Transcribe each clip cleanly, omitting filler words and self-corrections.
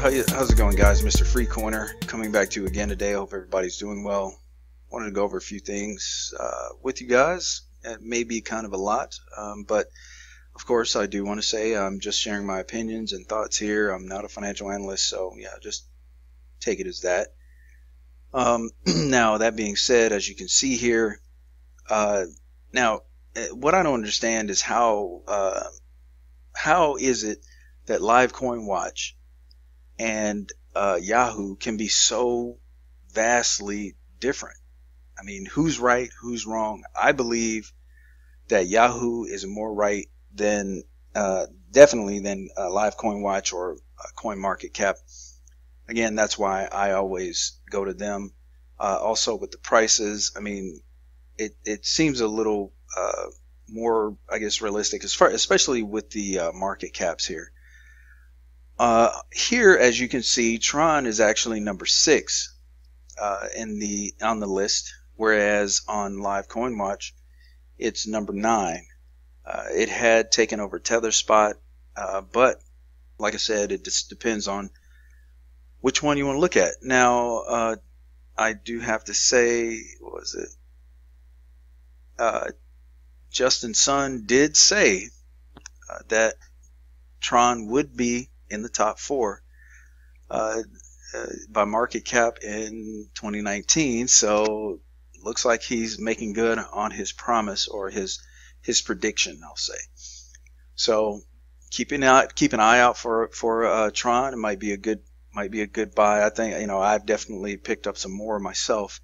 How's it going, guys? Mr. Free Coiner coming back to you again today. I hope everybody's doing well. Wanted to go over a few things with you guys. It may be kind of a lot, but of course I do want to say I'm just sharing my opinions and thoughts here. I'm not a financial analyst, so yeah, just take it as that. Now, that being said, as you can see here, now what I don't understand is how is it that Live Coin Watch and Yahoo can be so vastly different. I mean, who's right, who's wrong? I believe that Yahoo is more right than definitely than Live Coin Watch or Coin Market Cap. Again, that's why I always go to them. Also with the prices, I mean, it seems a little more, I guess, realistic as far, especially with the market caps here. Here, as you can see, Tron is actually number 6 on the list, whereas on Live Coin Watch it's number 9. It had taken over TetherSpot, but like I said, it just depends on which one you want to look at. Now, I do have to say, what was it? Justin Sun did say that Tron would be in the top 4 by market cap in 2019. So looks like he's making good on his promise, or his prediction, I'll say. So keep an eye out for Tron. It might be a good buy. I think, I've definitely picked up some more myself.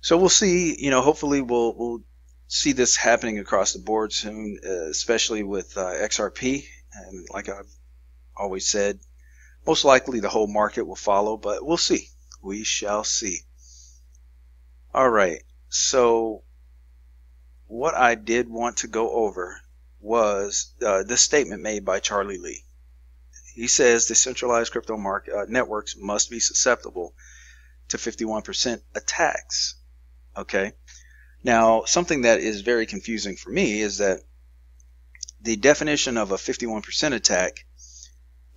So we'll see. Hopefully we'll see this happening across the board soon, especially with XRP. And like I've always said, most likely the whole market will follow, but we'll see. We shall see. All right. So what I did want to go over was this statement made by Charlie Lee. He says decentralized crypto market networks must be susceptible to 51% attacks. Okay. Now, something that is very confusing for me is that the definition of a 51% attack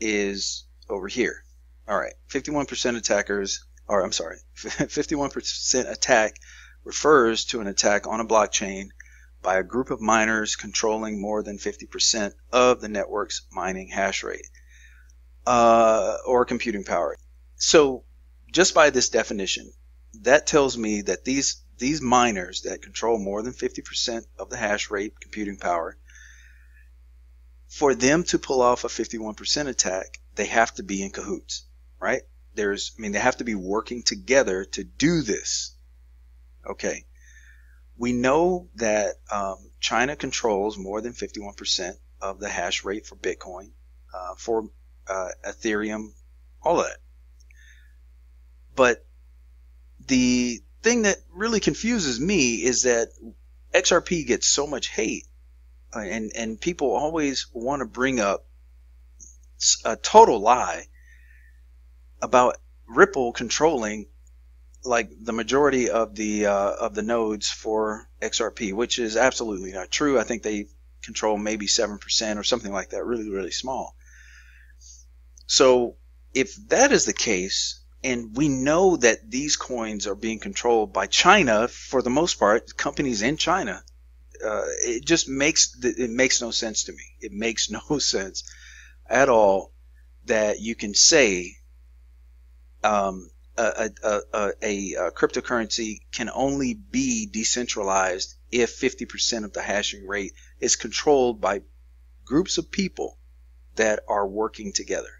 is over here. All right, 51% attackers, or I'm sorry, 51% attack refers to an attack on a blockchain by a group of miners controlling more than 50% of the network's mining hash rate or computing power. So just by this definition, that tells me that these miners that control more than 50% of the hash rate computing power, for them to pull off a 51% attack, they have to be in cahoots, right? They have to be working together to do this. Okay. We know that China controls more than 51% of the hash rate for Bitcoin, for Ethereum, all of that. But the thing that really confuses me is that XRP gets so much hate, and people always want to bring up a total lie about Ripple controlling like the majority of the nodes for XRP, which is absolutely not true. I think they control maybe 7% or something like that, really, really small. So if that is the case, and we know that these coins are being controlled by China for the most part, companies in China, it just makes no sense to me. It makes no sense at all that you can say a cryptocurrency can only be decentralized if 50% of the hashing rate is controlled by groups of people that are working together.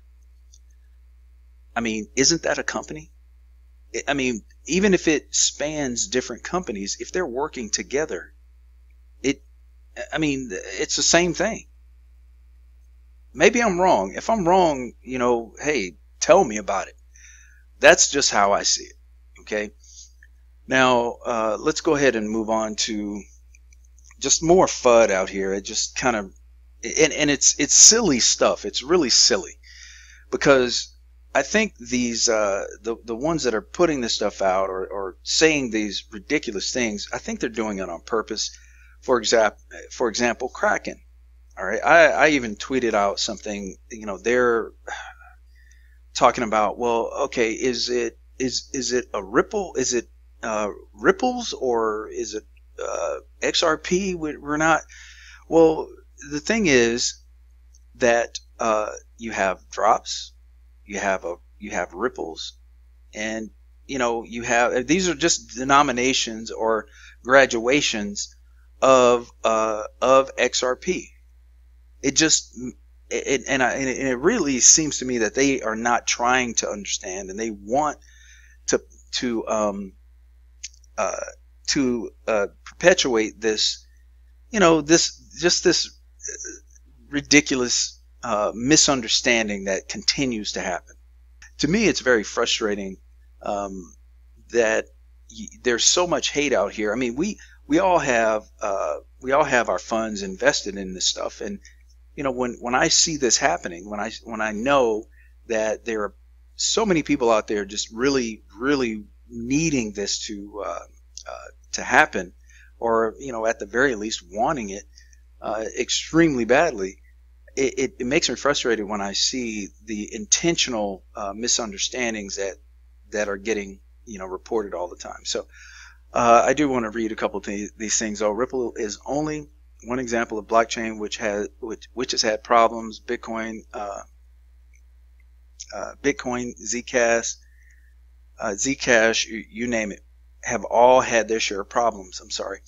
I mean, isn't that a company? I mean, even if it spans different companies, if they're working together, it's the same thing. Maybe I'm wrong. If I'm wrong, hey, tell me about it. That's just how I see it. Okay. Now, let's go ahead and move on to just more FUD out here. It just kind of, and it's silly stuff. It's really silly, because I think these the ones that are putting this stuff out, or saying these ridiculous things, I think they're doing it on purpose. For example, Kraken. All right, I even tweeted out something. talking about, well, okay, is it a Ripple? Is it Ripples, or is it XRP? We're not. Well, the thing is that you have drops, you have ripples, and you have, these are just denominations or graduations of XRP. It just and it really seems to me that they are not trying to understand, and they want to to um perpetuate this, this ridiculous misunderstanding that continues to happen. To me, it's very frustrating that there's so much hate out here. I mean, we all have our funds invested in this stuff, and when I see this happening, when I know that there are so many people out there just really needing this to happen, or at the very least wanting it extremely badly, it makes me frustrated when I see the intentional misunderstandings that are getting reported all the time. So I do want to read a couple of these things. Oh, Ripple is only one example of blockchain which has had problems. Bitcoin, Zcash, Zcash, you name it, have all had their share of problems. I'm sorry.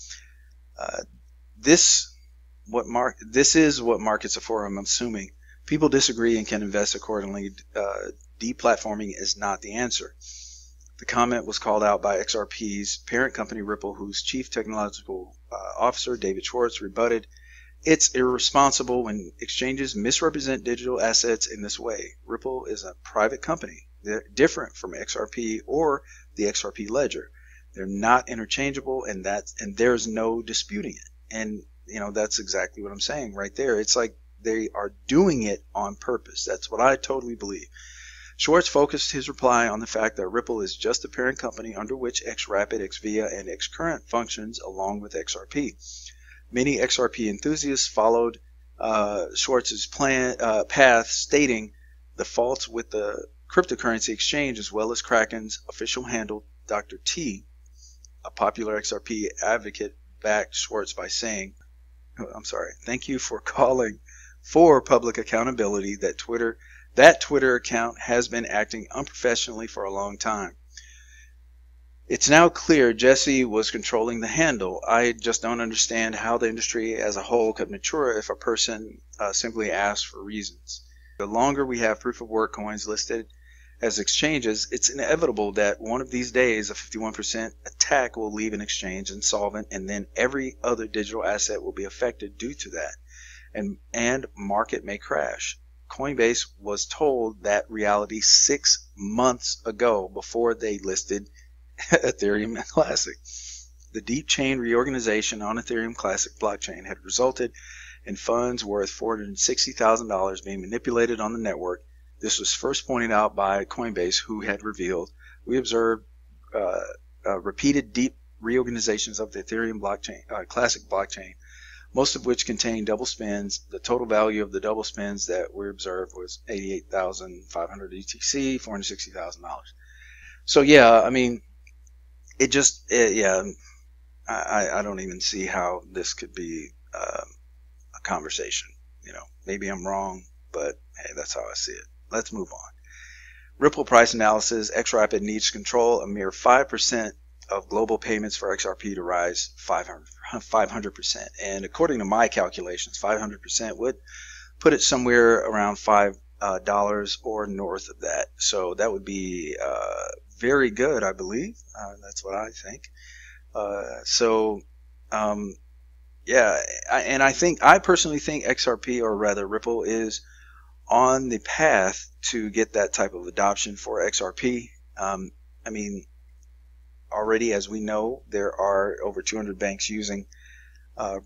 This is what markets are for. I'm assuming people disagree and can invest accordingly. Deplatforming is not the answer. The comment was called out by XRP's parent company Ripple, whose chief technological officer David Schwartz rebutted, "It's irresponsible when exchanges misrepresent digital assets in this way. Ripple is a private company. They're different from XRP or the XRP ledger. They're not interchangeable, and there's no disputing it." And that's exactly what I'm saying right there. It's like they are doing it on purpose. That's what I totally believe. Schwartz focused his reply on the fact that Ripple is just a parent company under which XRapid, XVIA, and XCurrent functions along with XRP. Many XRP enthusiasts followed Schwartz's path, stating the faults with the cryptocurrency exchange as well as Kraken's official handle. Dr. T, a popular XRP advocate, backed Schwartz by saying, "Thank you for calling for public accountability. That Twitter account has been acting unprofessionally for a long time. It's now clear Jesse was controlling the handle. I just don't understand how the industry as a whole could mature if a person simply asks for reasons. The longer we have proof of work coins listed as exchanges, it's inevitable that one of these days a 51% attack will leave an exchange insolvent, and then every other digital asset will be affected due to that, and market may crash." Coinbase was told that reality 6 months ago before they listed Ethereum Classic. The deep chain reorganization on Ethereum Classic blockchain had resulted in funds worth $460,000 being manipulated on the network. This was first pointed out by Coinbase, who had revealed, "We observed repeated deep reorganizations of the Ethereum Classic blockchain, most of which contained double spends. The total value of the double spends that we observed was 88,500 ETC, $460,000. So yeah, I mean, it just, yeah, I don't even see how this could be a conversation. Maybe I'm wrong, but hey, that's how I see it. Let's move on. Ripple price analysis. XRapid needs to control a mere 5% of global payments for XRP to rise 500%. And according to my calculations, 500% would put it somewhere around $5 or north of that. So that would be very good, I believe. That's what I think. Yeah, I personally think XRP, or rather Ripple, is on the path to get that type of adoption for XRP. I mean, already, as we know, there are over 200 banks using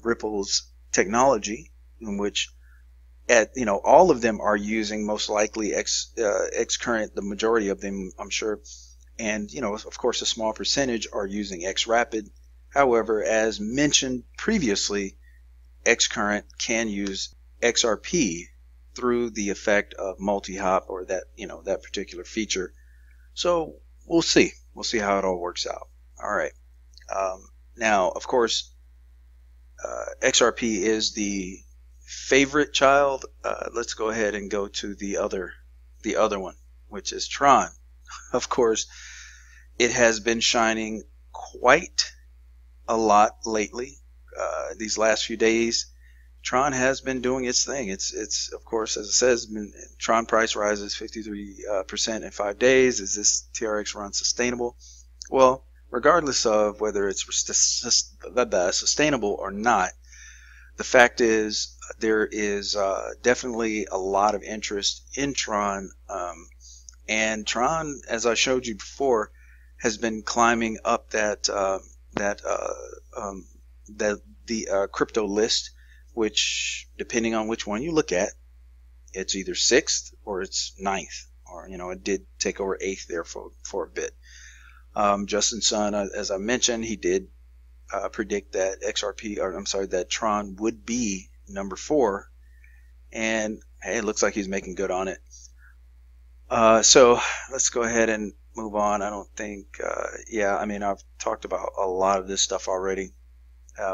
Ripple's technology, in which all of them are using most likely XCurrent, the majority of them, I'm sure, and of course a small percentage are using XRapid. However, as mentioned previously, XCurrent can use XRP through the effect of multi-hop or that, that particular feature. So we'll see. We'll see how it all works out. All right. Now, of course, XRP is the favorite child. Let's go ahead and go to the other one, which is Tron. Of course, it has been shining quite a lot lately. These last few days, Tron has been doing its thing. It's of course, as it says, Tron price rises 53% in 5 days. Is this TRX run sustainable? Well, regardless of whether it's sustainable or not, the fact is there is definitely a lot of interest in Tron, and Tron, as I showed you before, has been climbing up the crypto list, which, depending on which one you look at, it's either 6th or it's 9th, or it did take over 8th there for a bit. Justin Sun, as I mentioned, he did predict that that Tron would be number 4, and hey, it looks like he's making good on it. So let's go ahead and move on. I don't think, I've talked about a lot of this stuff already,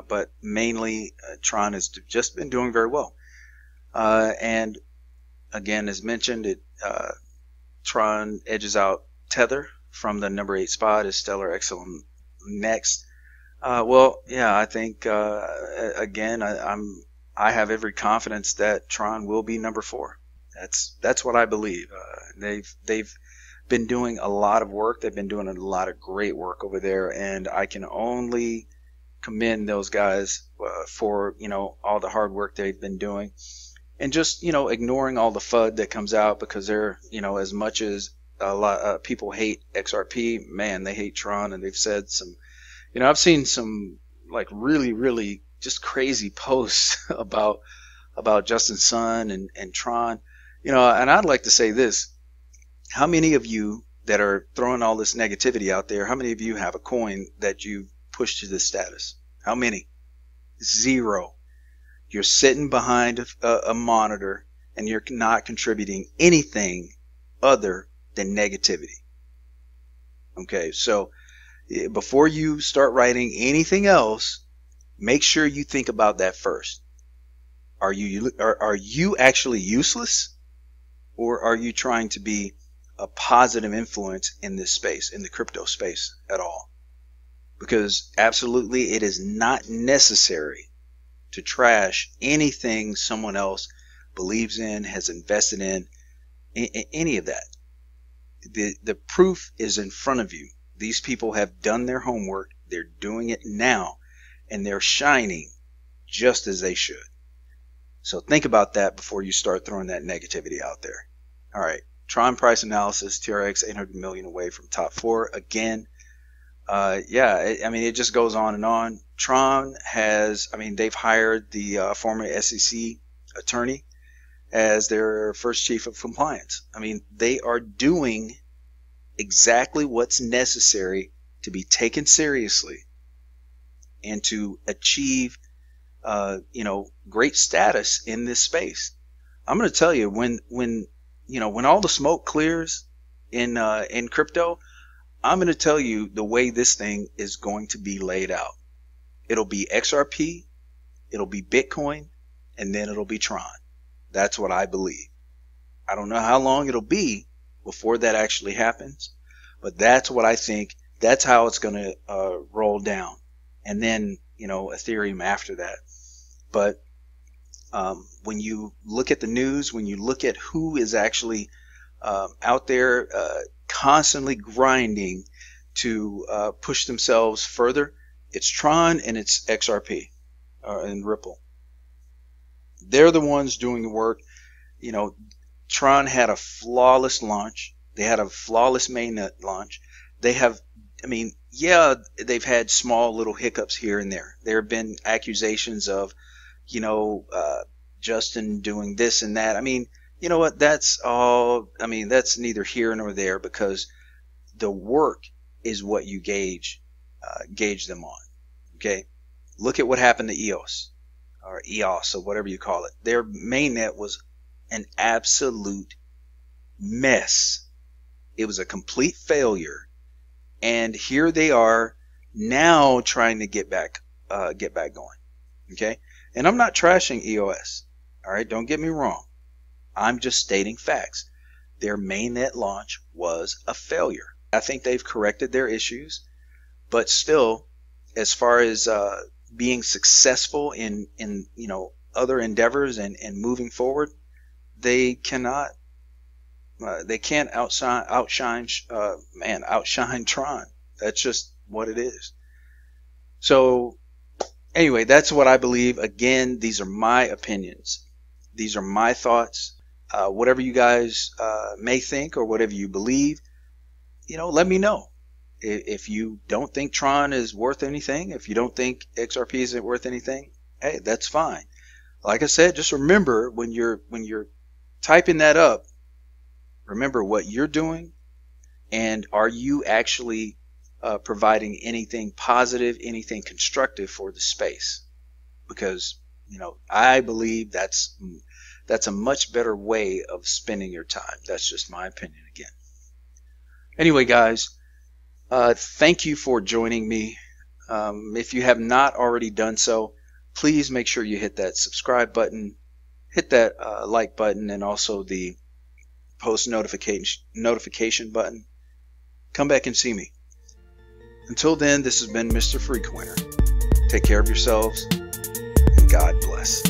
but mainly Tron has just been doing very well. And again, as mentioned, Tron edges out Tether from the number 8 spot. Is Stellar XLM next? I think again, I have every confidence that Tron will be number 4. That's what I believe. They've been doing a lot of work. They've been doing a lot of great work over there, and I can only commend those guys for all the hard work they've been doing, and just ignoring all the FUD that comes out, because they're as much as a lot of people hate XRP, man, they hate Tron, and they've said some, I've seen some like really just crazy posts about Justin Sun and Tron, and I'd like to say this: how many of you that are throwing all this negativity out there, how many of you have a coin that you pushed to this status? How many? 0. You're sitting behind a monitor and you're not contributing anything other than negativity. Okay, so before you start writing anything else, make sure you think about that first. Are you actually useless, or are you trying to be a positive influence in this space, in the crypto space at all? Because absolutely it is not necessary to trash anything someone else believes in, has invested in, any of that. The proof is in front of you. These people have done their homework. They're doing it now, and they're shining just as they should. So think about that before you start throwing that negativity out there. All right, Tron price analysis, TRX 800 million away from top 4 again. It just goes on and on. Tron has, they've hired the former SEC attorney as their first chief of compliance. They are doing exactly what's necessary to be taken seriously and to achieve, great status in this space. I'm going to tell you, when all the smoke clears in crypto, I'm going to tell you the way this thing is going to be laid out. It'll be XRP, it'll be Bitcoin, and then it'll be Tron. That's what I believe. I don't know how long it'll be before that actually happens, but that's what I think. That's how it's going to roll down. And then, Ethereum after that. But when you look at the news, when you look at who is actually out there constantly grinding to push themselves further, it's Tron and it's XRP and Ripple. They're the ones doing the work. Tron had a flawless launch. They had a flawless mainnet launch. They have, they've had small little hiccups here and there. There have been accusations of, Justin doing this and that. You know what? That's all. That's neither here nor there, because the work is what you gauge them on. Okay. Look at what happened to EOS or whatever you call it. Their mainnet was an absolute mess. It was a complete failure. And here they are now trying to get back going. Okay. And I'm not trashing EOS. All right. Don't get me wrong. I'm just stating facts. Their mainnet launch was a failure. I think they've corrected their issues, but still, as far as being successful in other endeavors and moving forward, they can't outshine Tron. That's just what it is. So anyway, that's what I believe. Again, these are my opinions. These are my thoughts. Whatever you guys may think or whatever you believe, let me know. If you don't think Tron is worth anything, if you don't think XRP isn't worth anything, hey, that's fine. Like I said, just remember when you're typing that up, remember what you're doing, and are you actually providing anything positive, anything constructive for the space? Because I believe that's a much better way of spending your time. That's just my opinion again. Anyway, guys, thank you for joining me. If you have not already done so, please make sure you hit that subscribe button, hit that like button, and also the post notification button. Come back and see me. Until then, this has been Mr. Freecoiner. Take care of yourselves, and God bless.